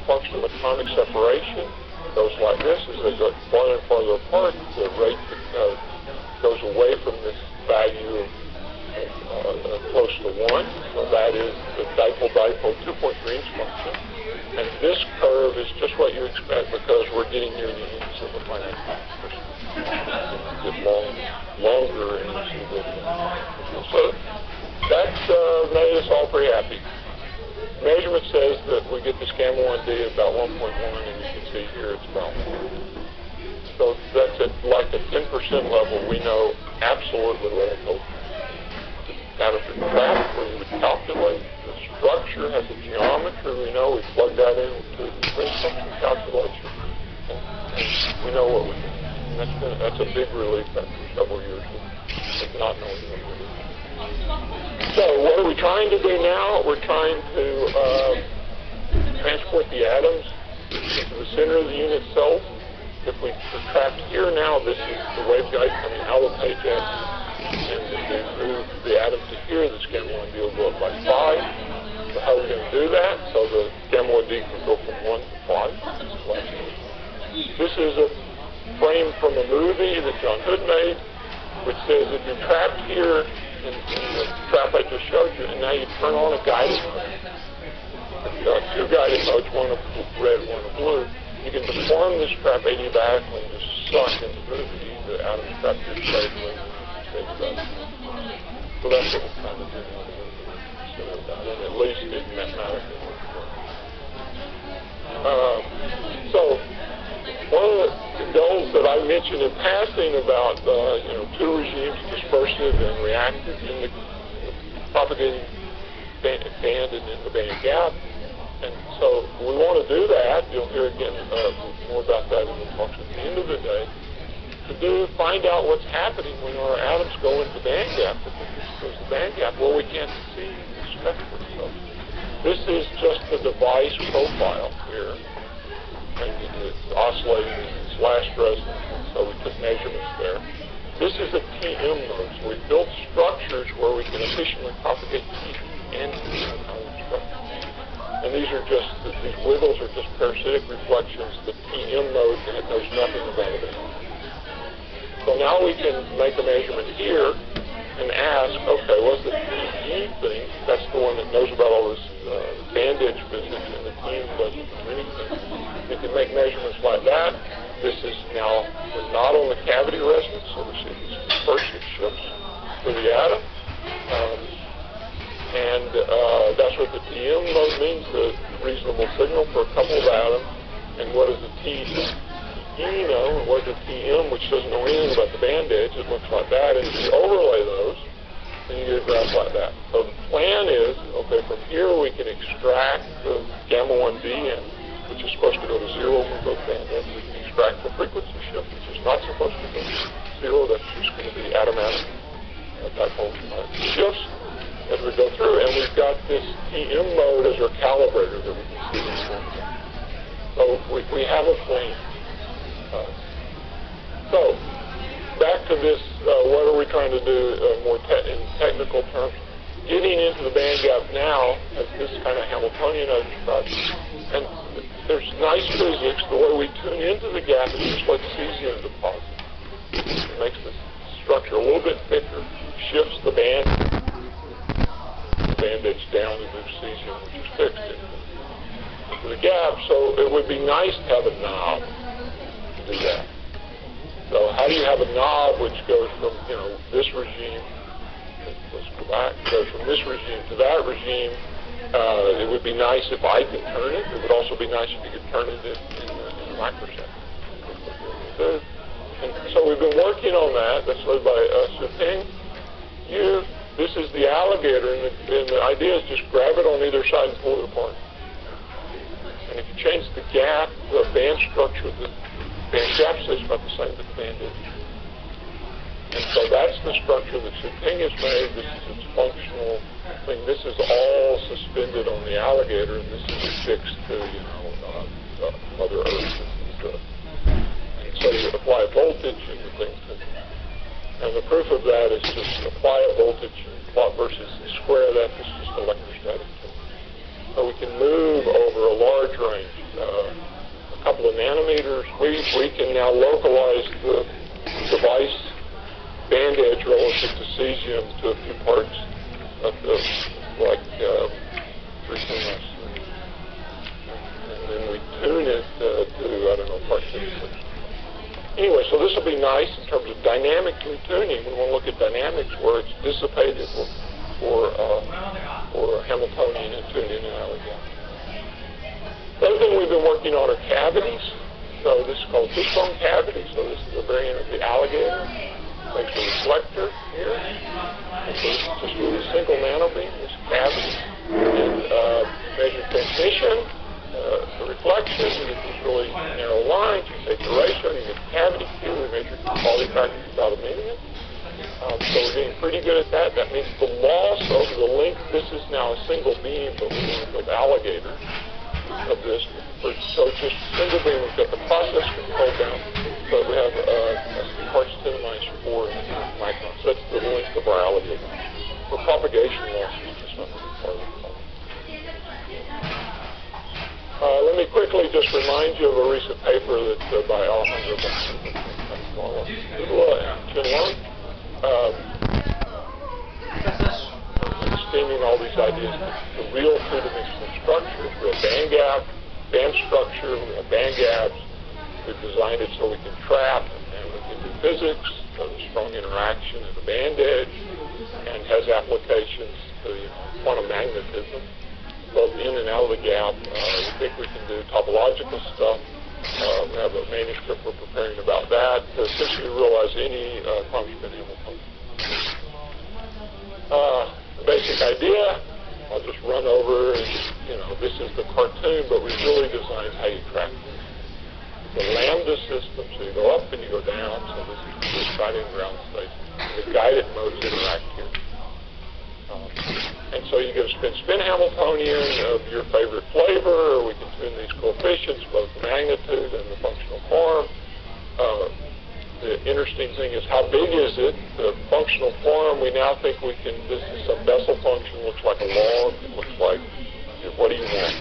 function of atomic separation. It goes like this. As they go farther and farther apart, the rate goes away from this value of close to 1. So that is the dipole-dipole 2.3-inch function. And this curve is just what you expect because we're getting near the ends of the planet. Get longer ends of the So that's made us all pretty happy. Measurement says that we get this gamma 1D at about 1.1, and you can see here it's about 1. So that's at like the 10% level. We know absolutely what I told you. Out of the graph where you would calculate the structure has a geometry. We know we plug that into the string function calculation, and we know what we do. And that's a big relief after several years of not knowing what we do. So what are we trying to do now? We're trying to transport the atoms into the center of the unit cell. If we trapped here now, this is the waveguide coming out of page X. And if we move the atom to here, this gamma 1D will go up by 5. So how are we going to do that? So the gamma 1D can go from 1 to 5. This is a frame from a movie that John Hood made, which says if you're trapped here in the trap I just showed you, and now you turn on a guided mode. You've got 2 guided modes, one of red, one of blue. You can deform this trap 80 back and just suck in the movie. The atoms trapped here stay blue. So that's what we're trying to do. And at least it mathematically works. So one of the goals that I mentioned in passing about 2 regimes, dispersive and reactive, in the propagating band and in the band gap. And so we want to do that. You'll hear again more about that in the talks at the end of the day. To find out what's happening when our atoms go into band gap. If this goes to band gap, well, we can't see the spectrum. So this is just the device profile here. And it's oscillating in its last resonance, so we took measurements there. This is a TM mode. So we built structures where we can efficiently propagate T and atomic structure. And these wiggles are just parasitic reflections. The TM mode knows nothing about it. So now we can make a measurement here and ask, okay, what's the TE thing? That's the one that knows about all this bandage business, and the TM doesn't do anything. We can make measurements like that. This is now not on the cavity resonance, so we see these dispersive shifts for the atom. That's what the TM mode means, the reasonable signal for a couple of atoms. And what does the TE know? And what is the TM, which doesn't know anything about the band edge? It looks like that. And if you overlay those, then you get a graph like that. So the plan is, okay, from here we can extract the gamma 1D, which is supposed to go to 0 when we go to band edge. We can extract the frequency shift, which is not supposed to go to 0. That's just going to be atomic dipole shifts as we go through, and we've got this TM mode as our calibrator that we can see in the So we have a plan. So back to this, what are we trying to do more in technical terms? Getting into the band gap now, as this kind of Hamiltonian I described, and there's nice physics. The way we tune into the gap is just like cesium deposit. It makes the structure a little bit thicker, shifts the bandage down and moves cesium, which is fixed into the gap. So it would be nice to have a knob to do that. So how do you have a knob which goes from this regime? Let's go back. Goes from this regime to that regime. It would be nice if I could turn it. It would also be nice if you could turn it in a microsecond. And so we've been working on that. That's led by Su-Ping. This is the alligator, and the idea is just grab it on either side and pull it apart. And if you change the gap, the band structure, the band gap stays about the same as the band is. And so that's the structure that Su-Ping has made. This is its functional thing. This is all suspended on the alligator, and this is affixed to, Mother Earth. And so you apply a voltage and the thing. And the proof of that is just apply a voltage and plot versus the square of that. This is just electrostatic. So we can move over a large range. we can now localize the device band edge relative to cesium to a few parts of the, like 3.3. And then we tune it to, I don't know, part 6. Anyway, so this will be nice in terms of dynamically tuning. We want to look at dynamics where it's dissipated or Hamiltonian and tuned in and out of that. The other thing we've been working on are cavities. So this is called fishbone cavity. So this is a variant of the alligator. Makes a reflector here. And so this is just with a single nanobeam, this cavity. And measure transmission, the reflection, you get these really narrow lines, you take the ratio, you get the cavity Q, we measure the quality factor about a million. So we're getting pretty good at that. That means the loss over the length, this is now a single beam, but we're going to build alligator of this. So it's just a single beam. We've got the process control down, but we have parts 10 to minus 4 microns. That's the length of our alligator. For propagation loss, it's just not part of the problem. Let me quickly just remind you of a recent paper that by Alejandro and extending all these ideas to real two-dimensional structure, real band gap, band structure, real band gaps. We've designed it so we can trap and we can do physics, so there's strong interaction at the band edge, and has applications to quantum magnetism, both in and out of the gap. We think we can do topological stuff. We have a manuscript we're preparing about that to essentially realize any quantum spin Hamiltonian. The basic idea, I'll just run over, and, this is the cartoon, but we really designed how you track it. The lambda system, so you go up and you go down, so this is the exciting ground state. The guided modes interact here. And so you get a spin Hamiltonian of your favorite flavor, or we can tune these coefficients, both the magnitude and the functional form. The interesting thing is how big is it? The functional form, we now think we can, this is a Bessel function, looks like a log, it looks like, what do you want?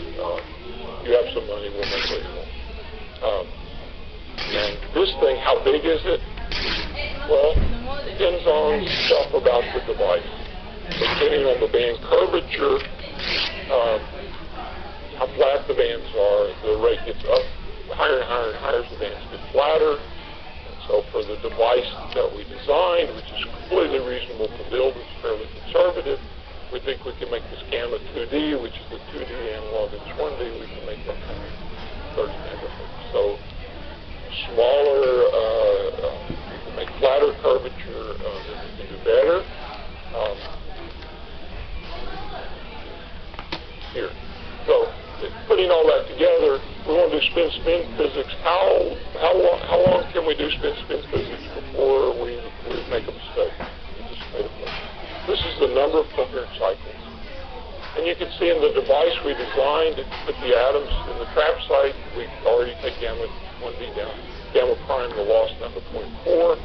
You have some money, we'll make what you want. And this thing, how big is it? Well, it depends on stuff about the device. Depending on the band curvature, how flat the bands are, the rate gets up higher and higher and higher as the bands get flatter. So for the device that we designed, which is completely reasonable to build, it's fairly conservative, we think we can make this gamma 2D, which is the 2D analog of this 1D, we can make that kind of 30 megahertz. So smaller, we can make flatter curvature, then we can do better. Here. So putting all that together, we want to do spin-spin physics. How long can we do spin-spin physics before we make a mistake? This is the number of coherent cycles. And you can see in the device we designed, it put the atoms in the trap site. We already take gamma 1D down. Gamma prime, the loss number 0.4.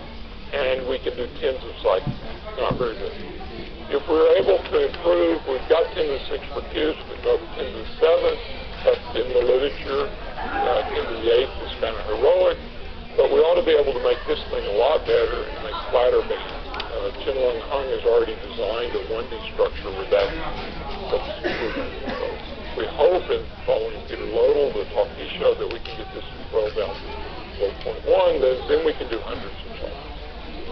And we can do tens of cycles. Not very good. If we're able to improve, we've got 10 to the 6 per cubes, we go up 10 to the 7. That's in the literature. 10 to the 8 is kind of heroic. But we ought to be able to make this thing a lot better and make flatter bands. Chen Lung Hung has already designed a 1D structure with that. So we hope, in following Peter Lodel, the talk he showed, that we can get this well down to 4.1, then we can do hundreds of cycles.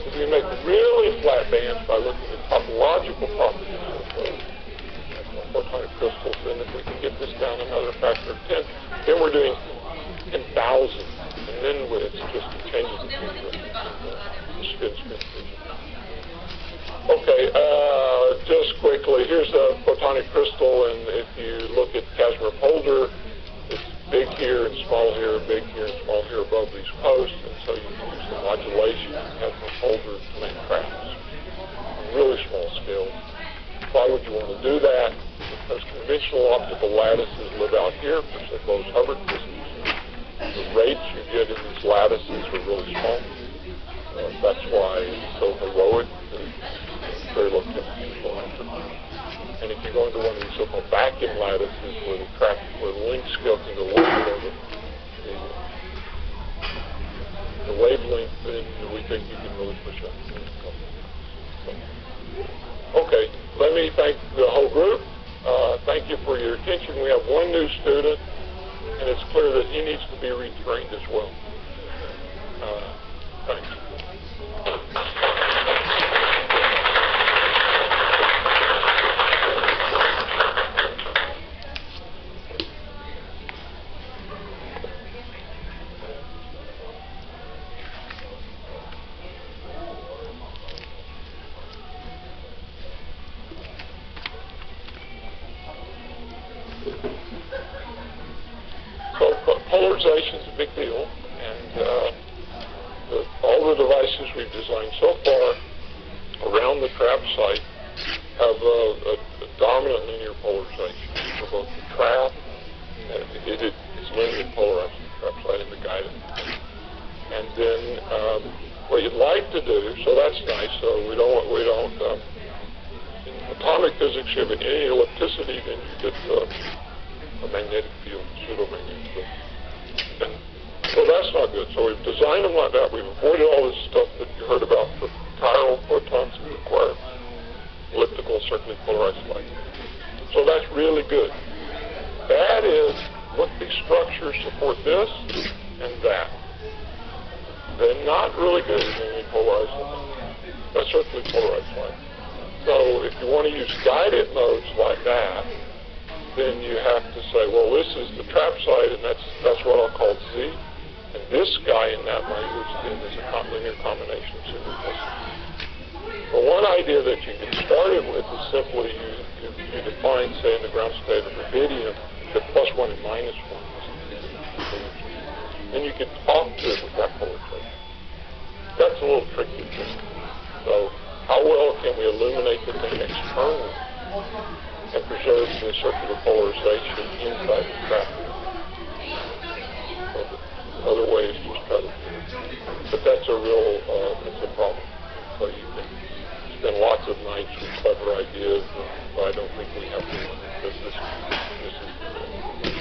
If we make really flat bands by looking at topological properties of photonic crystals, then if we can get this down another factor of 10, then we're doing 10,000. And then it's just changes the spin vision. Okay, just quickly, here's a photonic crystal, and if you look at Casimir Polder, it's big here and small here, big here and small here above these posts, and so you can use the modulation of Casimir Polder to make traps on really small scales. Why would you want to do that? Because conventional optical lattices live out here, which they close Hubbard crystals. The rates you get in these lattices are really small. That's why it's so heroic. Very low temperature. And if you go into one of these so-called vacuum lattices where the length scale can go way below the wavelength, then we think you can really push up. So, okay, let me thank the whole group. Thank you for your attention. We have one new student, and it's clear that he needs to be retrained as well. Thanks. Polarization is a big deal, and all the devices we've designed so far around the trap site have a dominant linear polarization for both the trap, and it's linear polarized the trap site and the guidance. And then what you'd like to do, so that's nice. So we don't in atomic physics, you have any ellipticity, then you get a magnetic field, pseudo-magnetic field. So that's not good. So we've designed them like that. We've avoided all this stuff that you heard about for chiral photons that require elliptical, circularly polarized light. So that's really good. Bad is, look, these structures support this and that. They're not really good at linearly polarized light. Circularly polarized light. So if you want to use guided modes like that, then you have to say, well, this is the trap site, and that's what I'll call Z. And this guy in that language then is a linear combination of superpositions. Well, one idea that you can start it with is simply you define, say, in the ground state of rubidium, that +1 and -1. And you can talk to it with that polarization. That's a little tricky. So how well can we illuminate the thing externally and preserve the circular polarization inside the trap? So the other way is just try to do it. But that's a problem. So you can spend lots of nights with clever ideas, but I don't think we have to, because this is